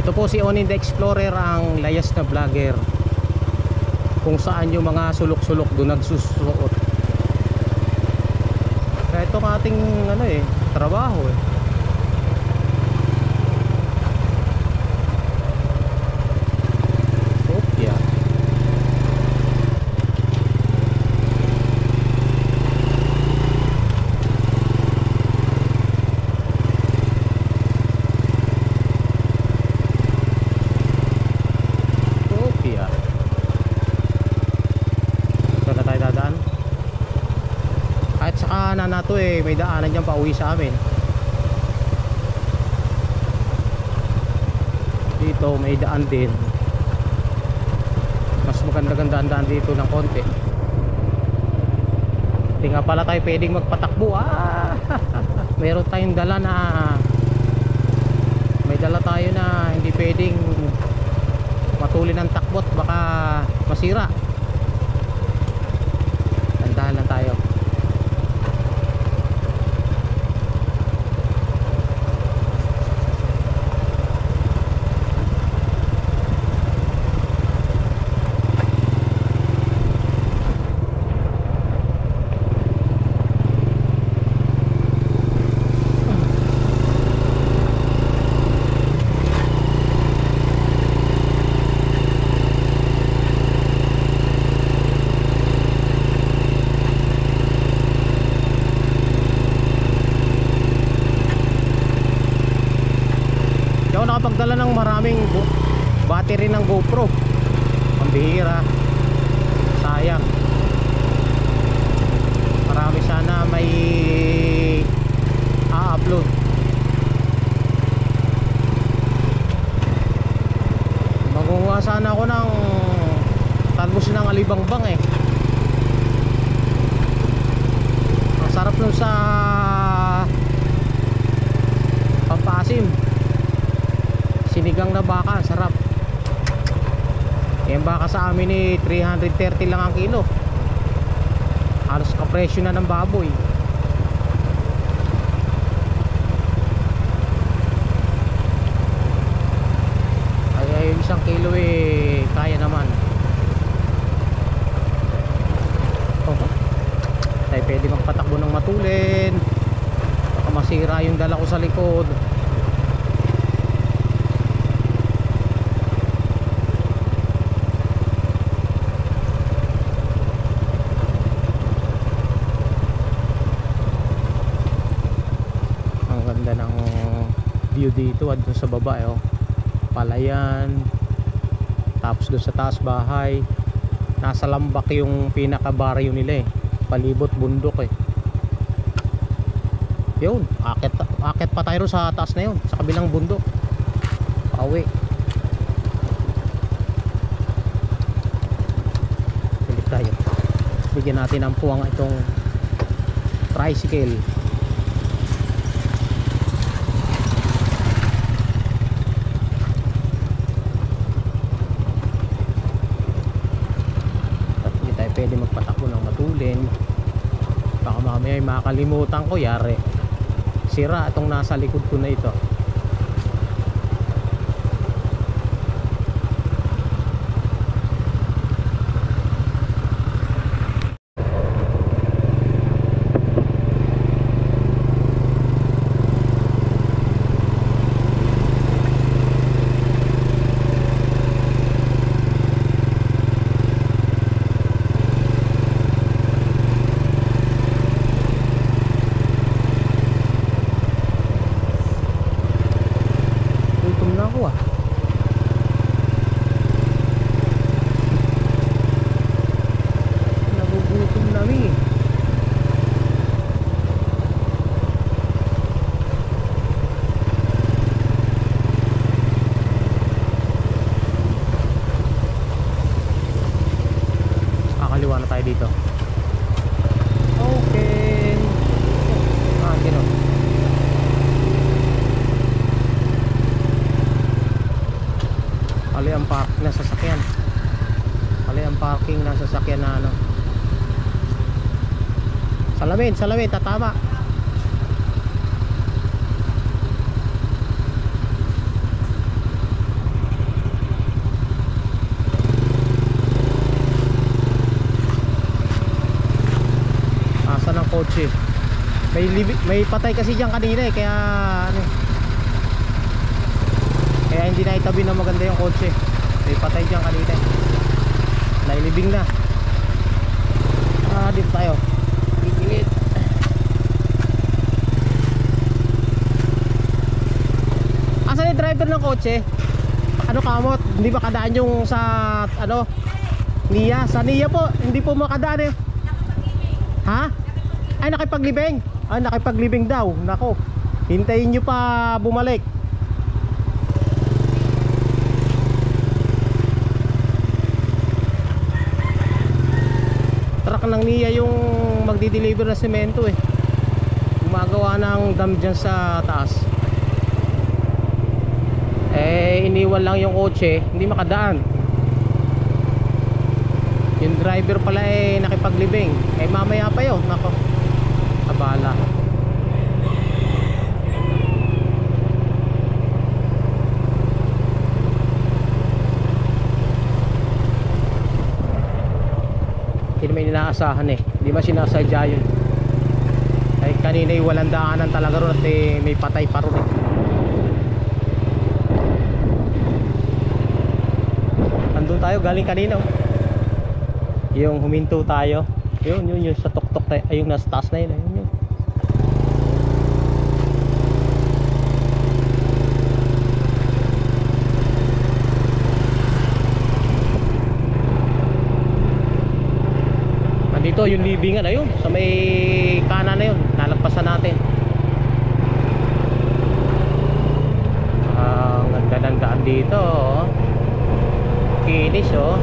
Ito po si Onin the Explorer, ang layas na vlogger kung saan yung mga sulok-sulok doon nagsusuot. Kaya ito ang ating trabaho eh. Na to eh, may daanan dyan pauwi sa amin. Dito may daan din, mas maganda-gandaan dito ng konti. Hindi nga pala tayo pwedeng magpatakbo. Meron tayong dala na may dala tayo na hindi pwedeng matuli ng takbot, baka masira. Tandahan lang tayo. Nakapagdala ng maraming battery ng GoPro. Ang bihira, sayang. Marami sana may upload. Magukuha sana ako ng talbos ng alibangbang eh. Ang sarap nun sa pampasim. Sinigang na baka, sarap. Yung baka sa amin eh 330 lang ang kilo. Halos kapresyo na ng baboy. Kaya yung isang kilo eh kaya naman. Tayo pwede magpatakbo ng matulin, baka masira yung dala ko sa likod. View dito at doon sa baba palayan, tapos doon sa taas bahay. Nasa lambak yung pinaka-baryo nila palibot bundok yun. Akit pa tayo sa taas na yun, sa kabilang bundok pauwi. Balik tayo, bigyan natin ng puwang itong tricycle. Pwede magpatakbo ng matulin, baka mamaya ay makalimutan ko, yari sira itong nasa likod ko na ito. Dito. Okay. Gano'n. Ali ang parking na sasakyan. Ali ang parking na sasakyan na Salamin, tatama. kotse. May patay kasi diyan kanina eh, kaya ano, kaya hindi na itabi na maganda yung kotse. May patay diyan kanina eh. Nailibing na. Dito tayo. Gigilid. Asan yung driver ng kotse? Ano kamot? Hindi makadaan yung sa ano? Nia. Sa Nia po, hindi po makadaan eh. Ha? Ay, nakipaglibing. Ay, nakipaglibing daw. Nako. Hintayin nyo pa bumalik. Truck ng Nia yung magdi-deliver ng semento eh. Gumagawa ng dam dyan sa taas. Eh, iniwan lang yung kotse, hindi makadaan. Yung driver pala eh nakipaglibing. Eh mamaya pa yun. Nako, abala. Hindi naman inaasahan eh. Hindi ba sinasadya yun? Ay kanina yung walang daanan talaga ron at eh, may patay pa ron eh. Andun tayo galing kanina oh. Yung huminto tayo. Yun sa tuktok tayo. Ay yung nasa taas na yun. Ayun. Andito yung libingan. Ayun sa may kanan na yun. Nalagpasan natin. Ang ganda ng daan dito oh. Kinis oh.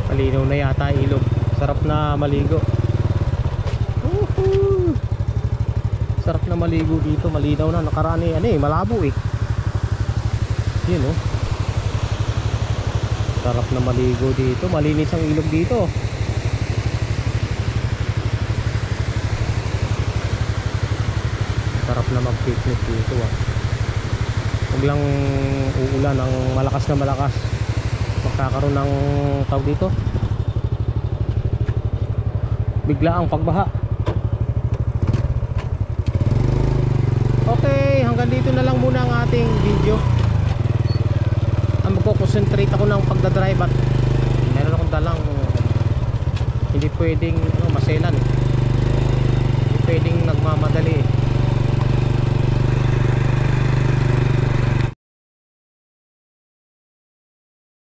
Malinaw na yata ilog. Sarap na maligo. Woohoo! Sarap na maligo dito. Malinaw na. Nakaraan eh, ano eh, malabo eh. Yun oh. Sarap na maligo dito. Malinis ang ilog dito. Sarap na mag-picnic dito ah. Huwag lang uulan ng malakas na malakas. Magkakaroon ng tawag dito, bigla ang pagbaha. Okay, hanggang dito na lang muna ang ating video. Magko-concentrate ako ng pagdadrive at meron akong dalang hindi pwedeng maselan eh. Hindi pwedeng nagmamadali eh.